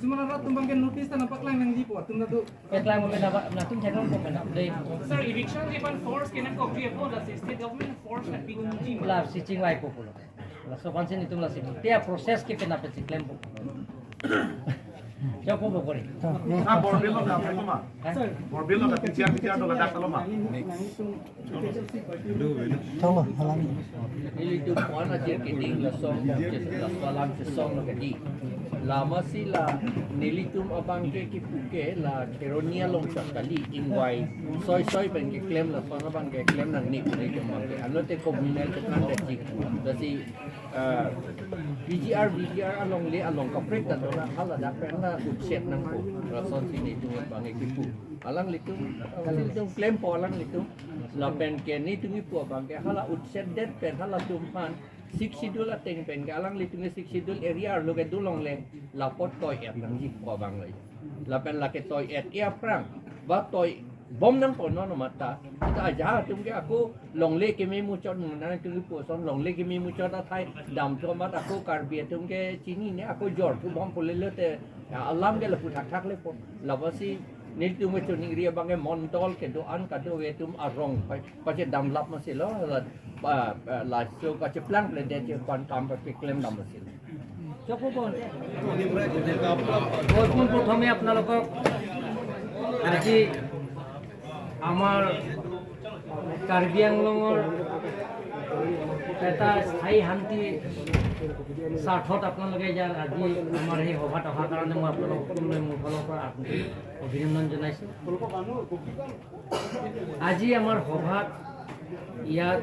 Sementara tumbang kan notis tanah paklang yang jipo, tumda tu. Paklang mo na tum channel ko na update. Sir, eviction even force cannot go po the state government force at pinunji. La sitting lai po pulo. La so konsen itum la sitting. Tia proses ke pena pe claim po. Jauh po kori. Ah, borbil lo nggak itu mah. Borbil lo nggak kecil-kecil atau nggak lo mah. Coba halangi. Ili tu puan aja keding la song la salam se song lo kedi. Lama sila nilitum abang ke kipuke la keronia long sakali ingway soy ben ke claim la song abang ke claim nang ni ni ke mangke anote komunal ke kan deci dasi VGR along le along kapret dan ora hala da perna utset nang ko rason sini tu abang ke kipu alang litum kali litum claim po alang litum la pen ke ni tu ni pu abang ke hala utset det pen hala tumpan 6 sidul ateng pen galang litung 6 sidul area lo ke dulong leng lapot toy et nang ji ko bang lai lapen la ke toy et ia prang ba toy bom nang po no mata kita aja tum ke aku long le ke me mu chon na tu pu son long le ke me mu chon ta thai dam to mat aku karbia tum ke chini ne aku jor tu bom pole le te alam ke la pu thak thak le po lawasi nil tu me choni ria bang ke montol ke do an ka do we tum arong pa che dam lap ma se lo la so ka che plang le de che kon kam pa pe claim dam ma se Jauh po. Pun প্রথমে আপনালোকক আজি আমার কাৰ্বি আংলঙৰ এটা স্থায়ী শান্তি স্বাৰ্থত আপোনালোকে ইয়াত আজি আমাৰ এই সভাত অহাৰ কাৰণে মই আপোনালোকক সকলোৱে মোৰ ফালৰ পৰা অভিনন্দন জনাইছোঁ। আজি আমাৰ সভাত ইয়াত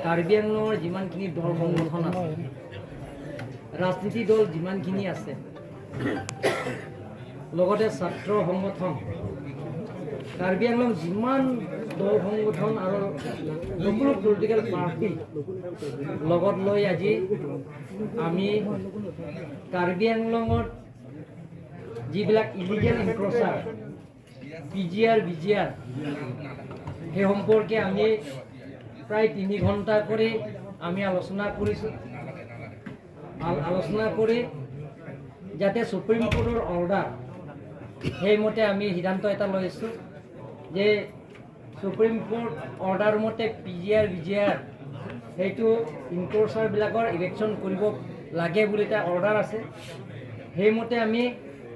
কাৰ্বি আংলঙৰ যিমানখিনি দল সংগঠন আছে ৰাজনীতি দল যিমানখিনি আছে লগতে ছাত্ৰ সংগঠন কাৰ্বি আংলং যিমান দল সংগঠন আৰু সকলো পলিটিকেল পাৰ্টি লগত লৈ আজি আমি কাৰ্বি আংলঙত যিবিলাক ইলিগেল ইনক্ৰচাৰ PGR BGR সেই সম্পৰ্কে আমি প্ৰায় 3 ঘণ্টা কৰি আমি আলোচনা কৰিছোঁ। আলোচনা কৰি যাতে সুপ্ৰিম কোৰ্টৰ অৰ্ডাৰ সেইমতে আমি সিদ্ধান্ত এটা লৈছোঁ যে সুপ্ৰিম কোৰ্ট অৰ্ডাৰ মতে PGR BGR সেইটো ইনক্ৰচাৰবিলাকৰ ইলেকশ্যন কৰিব লাগে বুলি এটা অৰ্ডাৰ আছে। সেইমতে আমি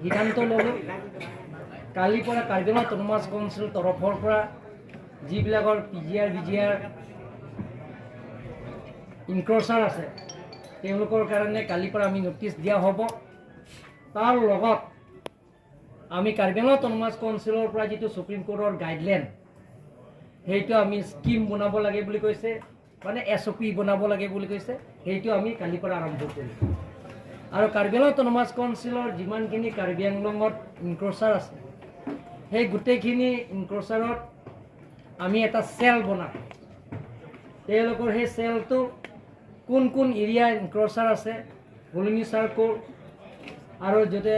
সিদ্ধান্ত ল'লোঁ কালিৰ পৰা কাৰ্বি আংলং অট'নমাছ কাউন্সিল তৰফৰ পৰা যিবিলাকৰ PGR BGR ইনক্ৰচাৰ আছে তেওঁলোকৰ কাৰণে কালিৰ পৰা আমি নটিচ দিয়া হ'ব। তাৰ লগত আমি কাৰ্বি আংলং অট'নমাছ কাউন্সিলৰ পৰা যিটো সুপ্ৰিম কোৰ্টৰ গাইডলাইন সেইটো আমি স্কিম বনাব লাগে বুলি কৈছে, মানে SOP বনাব লাগে বুলি কৈছে, সেইটো আমি কালিৰ পৰা আৰম্ভ কৰিম। আৰু কাৰ্বি আংলং অট'নমাছ কাউন্সিলৰ যিমানখিনি কাৰ্বি আংলঙত ইনক্ৰচাৰ আছে সেই গোটেইখিনি ইনক্ৰচাৰত আমি এটা চেল বনাম। তেওঁলোকৰ সেই চেলটো কোন কোন এৰিয়া ইনক্ৰচাৰ আছে ভলুমি চাৰ্কুল আৰু য'তে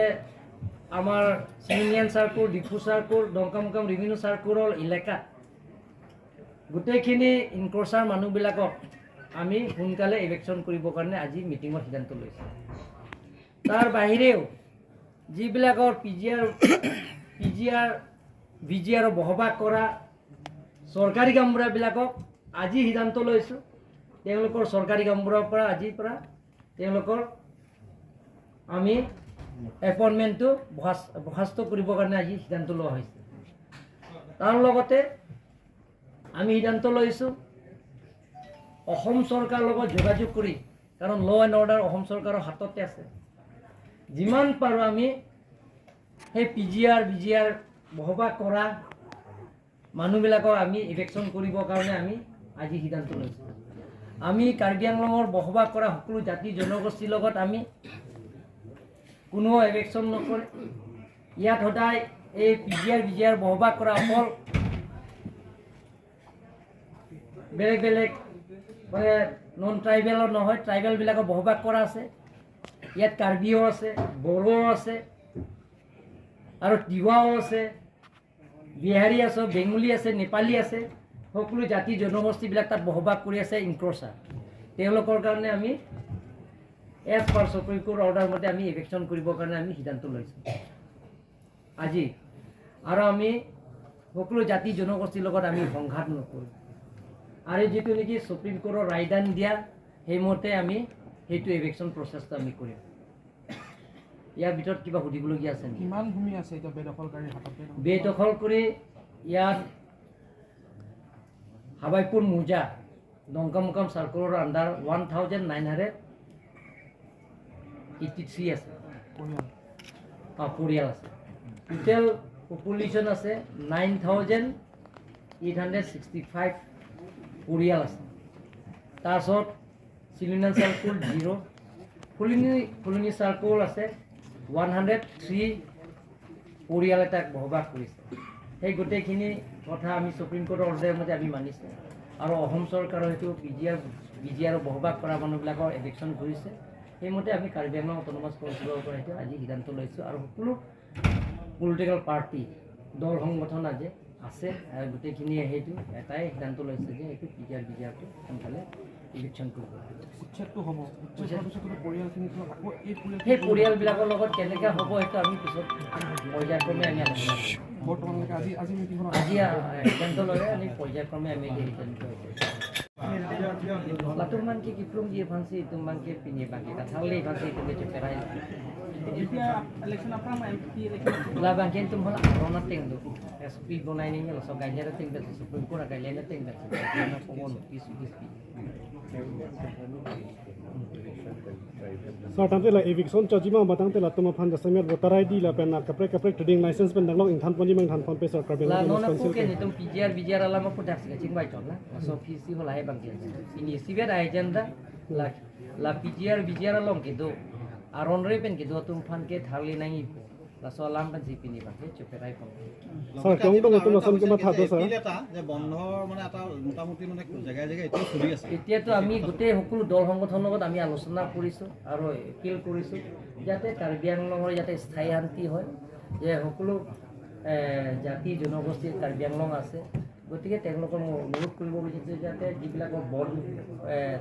আমাৰ চিমিনিয়ান circle Diphu circle Dongkamokam revenue চাৰ্কুলৰ এলেকা গোটেইখিনি ইনক্ৰচাৰ মানুহবিলাকক আমি সোনকালে ইলেকশ্যন কৰিবৰ কাৰণে আজি মিটিঙত সিদ্ধান্ত লৈছোঁ। তাৰ বাহিৰেও যিবিলাকৰ PGR BGR বহবাস কৰা চৰকাৰী গামবুঢ়াবিলাকক আজি সিদ্ধান্ত লৈছোঁ তেওঁলোকৰ চৰকাৰী গামবুঢ়াৰ পৰা আজিৰ পৰা তেওঁলোকৰ আমি এপইণ্টমেণ্টটো বৰ্খাস্ত কৰিবৰ কাৰণে আজি সিদ্ধান্ত লোৱা হৈছে। তাৰ লগতে আমি সিদ্ধান্ত লৈছোঁ অসম চৰকাৰৰ লগত যোগাযোগ কৰি, কাৰণ ল এণ্ড অৰ্ডাৰ অসম চৰকাৰৰ হাততে আছে, যিমান পাৰোঁ আমি সেই PGR BGR বহবাস কৰা মানুহবিলাকক আমি ইলেকশ্যন কৰিবৰ কাৰণে আমি আজি সিদ্ধান্ত লৈছোঁ। আমি কাৰ্বি আংলঙৰ বসবাস কৰা সকলো জাতি জনগোষ্ঠীৰ লগত আমি কোনো ইলেকশ্যন নকৰে। ইয়াত সদায় এই PGR BGR বসবাস কৰা অকল বেলেগ বেলেগ মানে নন ট্ৰাইবেলৰ নহয়, ট্ৰাইবেলবিলাকৰ বসবাস কৰা আছে। ইয়াত কাৰ্বিও আছে, বড়ো আছে আৰু তিৱাও আছে, বিহাৰী আছে, বেংগলী আছে, নেপালী আছে, সকলো জাতি জনগোষ্ঠীবিলাক তাত বসবাস কৰি আছে ইনক্ৰচাৰ। তেওঁলোকৰ কাৰণে আমি as per supreme court order মতে আমি ইলেকশ্যন কৰিবৰ কাৰণে আমি সিদ্ধান্ত লৈছোঁ আজি আৰু আমি সকলো জাতি জনগোষ্ঠীৰ লগত আমি সংঘাত নকৰোঁ আৰু যিটো নেকি সুপ্ৰিম কোৰ্টৰ ৰায়দান দিয়া সেইমতে আমি সেইটো ইলেকশ্যন প্ৰচেছটো আমি কৰিম ইয়াৰ ভিতৰত কিবা সুধিবলগীয়া আছে নেকি কিমান ভূমি আছে এতিয়া বেদখলকাৰীৰ হাতত বেদখল কৰি ইয়াত হাবাইপুৰ মোজা নংকামুকাম চাৰ্কলৰ আণ্ডাৰ 1983 আছে পৰিয়াল আছে টোটেল পপুলেশ্যন আছে 9865 পৰিয়াল আছে তাৰপিছত চিলিনাল চাৰ্কল 0 ফুলনি চাৰ্কল আছে 103 পৰিয়াল এটাক বসবাস কৰিছে সেই গোটেইখিনি কথা আমি সুপ্ৰিম কোৰ্টৰ অৰ্ডাৰ মতে আমি মানিছোঁ আৰু অসম চৰকাৰৰ সেইটো বিজিআৰ বসবাস কৰা মানুহবিলাকৰ ইলেকশ্যন কৰিছে সেইমতে আমি কাৰ্বি আংলং অট'নমাছ কাউন্সিলৰ পৰা সেইটো আজি সিদ্ধান্ত লৈছোঁ আৰু সকলো পলিটিকেল পাৰ্টি দল সংগঠন আজি আছে আৰু গোটেইখিনিয়ে সেইটো এটাই সিদ্ধান্ত লৈছে যে এইটো বিজিআৰটো সোনকালে ইলেকশ্যন কৰিব উচ্ছেদটো হ'ব পৰিয়ালখিনি আকৌ সেই পৰিয়ালবিলাকৰ লগত কেনেকৈ হ'ব সেইটো আমি পিছত পৰ্যায়ক্ৰমে আমি আলোচনা কৰিম বৰ্তমানলৈকে আজি মিটিংখনত আজি সিদ্ধান্ত ল'লে আমি পৰ্যায়ক্ৰমে আমি সিদ্ধান্ত latungan ki kiplung dia fancy itu mangke pini bagi kathali fancy itu dia ceperai এতিয়া ইলেকশ্যন আপোনাৰ MP election la bangken tum hola rona ting do SP bonai ni lo so ganya ting da supreme court ga lena ting da na pomon pisu pisu so tante la eviction chajima batang te la tuma phan da samet voter id la pen kapre trading license pen danglong in than poni mang than pon pe sir karbel la nona ko ke ni tum PGR alama ko dak sing bai chon la so PC hola hai bangken ini sibet agenda la PGR along ke do aron re pen ke do tum phan ke thali nai la so alam pen sipini ba ke choperai pon sir kong dong tum sam ke matha do sir এটা যে বন্ধৰ মানে এটা মোটামুটি মানে জেগায় জেগায় এইটো চলি আছে এতিয়াতো আমি গোটেই সকলো দল সংগঠনৰ লগত আমি আলোচনা কৰিছোঁ আৰু এপিল কৰিছোঁ যাতে কাৰ্বি আংলঙৰ ইয়াতে স্থায়ী শান্তি হয় যে সকলো জাতি জনগোষ্ঠীৰ কাৰ্বি আংলং আছে গতিকে তেওঁলোকৰ অনুৰোধ কৰিব বিচাৰিছোঁ যাতে যিবিলাকৰ বন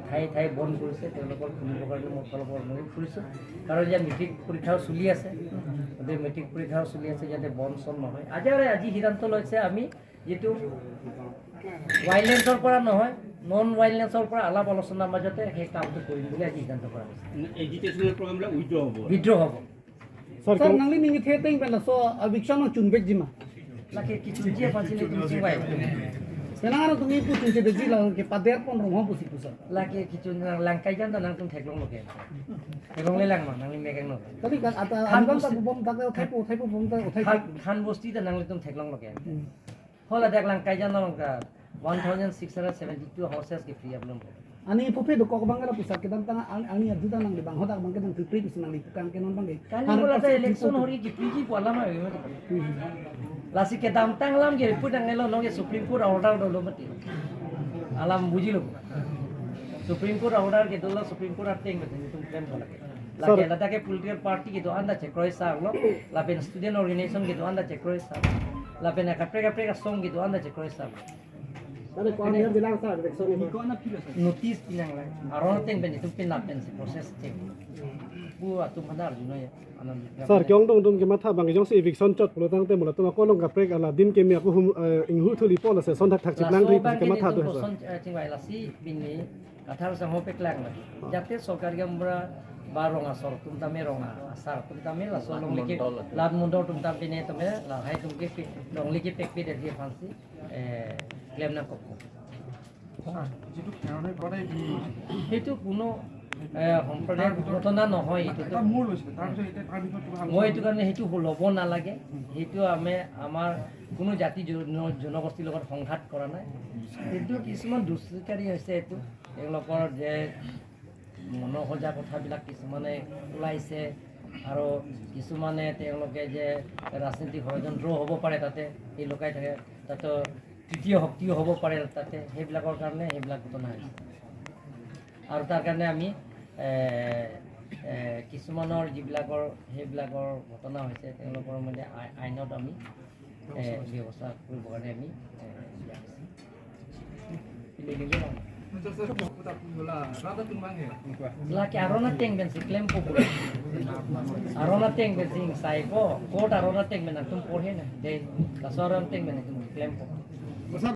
ঠাই বন কৰিছে তেওঁলোকৰ খুলিবৰ কাৰণে মই ফালৰ পৰা অনুৰোধ কৰিছোঁ কাৰণ এতিয়া মেট্ৰিক পৰীক্ষাও চলি আছে গতিকে মেট্ৰিক পৰীক্ষাও চলি আছে যাতে বন চন নহয় আজি সিদ্ধান্ত লৈছে আমি যিটো ৱাইল্ডলেণ্ডৰ পৰা নহয় নন ৱাইল্ডলেণ্ডৰ পৰা আলাপ আলোচনাৰ মাজতে সেই কামটো কৰিম বুলি আজি সিদ্ধান্ত কৰা হৈছে এজিটেশ্যনেল প্ৰগ্ৰামবিলাক বিদ্ৰোহ হ'ব sir Sir, kong nang lining itheteng pala so eviction ng chunbek jima. laki kichunjia pansili tumsing wai Kailangan itong ipo chunbek jila ke pader pon rumah pusi pusa. laki kichun langkai jan nang tum theklong lo ke theklong le lang ma nang mekeng no Tapi kan ata angam ta bom ta thaipo bom ta thaipo. khan bosti ta nang tum theklong lo ke hola dak langkai jan nang ka 1672 horses ke free ablom Ani pope do ko bangara pusa ke tang ani ajuda nang libang hodak bangke tang tripri pusa nang lipukan ke non bangke. kan bola ta election hori ki piji pola ma lasi ke dam tang lam ge pu dang elo no ge supreme court order do mati alam bujilo supreme court order ke do supreme court ateng mati tum claim kola ke lagi lata ke political party ke do anda check roi sa lo la pen student organization ke do anda check roi sa la pen kapre ka song ke do anda check roi sa tare kon dia bilang sir election ni notice pinang lang aron teng ben itu pin pen proses check bu atum hadar juno ya anam sir kong dong ke matha bang jong se eviction chot pulo tang te mulo tuma ko long kapre ala din ke mi aku inghu thuli pol se son thak chik lang ri ke matha do sir tingwai lasi bini kathar sang hopek lang jate sokar gambra barong asor tum tame ronga asar tum tame la solong liki lad mundor tum tam pine tame la hai tum ke dong liki pek pe de fancy claim na kokko Jitu khaone kodai bi. সেইটো কোনো সম্প্ৰদায়ৰ ঘটনা নহয় এইটো Ta mur loise tar piছত এটা tar ভিতৰত কিবা মই এইটো কাৰণে সেইটো ল'ব নালাগে সেইটো আমাৰ কোনো জাতি জনগোষ্ঠীৰ লগত সংঘাত কৰা নাই কিন্তু কিছুমান দুষ্কৃতিকাৰী হৈছে এইটো তেওঁলোকৰ যে মনোসজা কথাবিলাক কিছুমানে ওলাইছে আৰু কিছুমানে তেওঁলোকে যে ৰাজনীতিক ষড়যন্ত্ৰ হ'ব পাৰে তাতে এই লোকাই থাকে তাতে তৃতীয় শক্তিও হ'ব পাৰে তাতে সেইবিলাকৰ কাৰণে সেইবিলাক ঘটনা হৈছে আৰু তাৰ কাৰণে আমি কিছুমানৰ যিবিলাকৰ সেইবিলাকৰ ঘটনা হৈছে তেওঁলোকৰ মানে আইনত আমি ব্যৱস্থা কৰিবৰ কাৰণে আমি Laki arona teng ben si claim po pura. Arona teng ben sing sai ko. Court arona teng ben atum por he na. De kasaran teng ben atum claim po.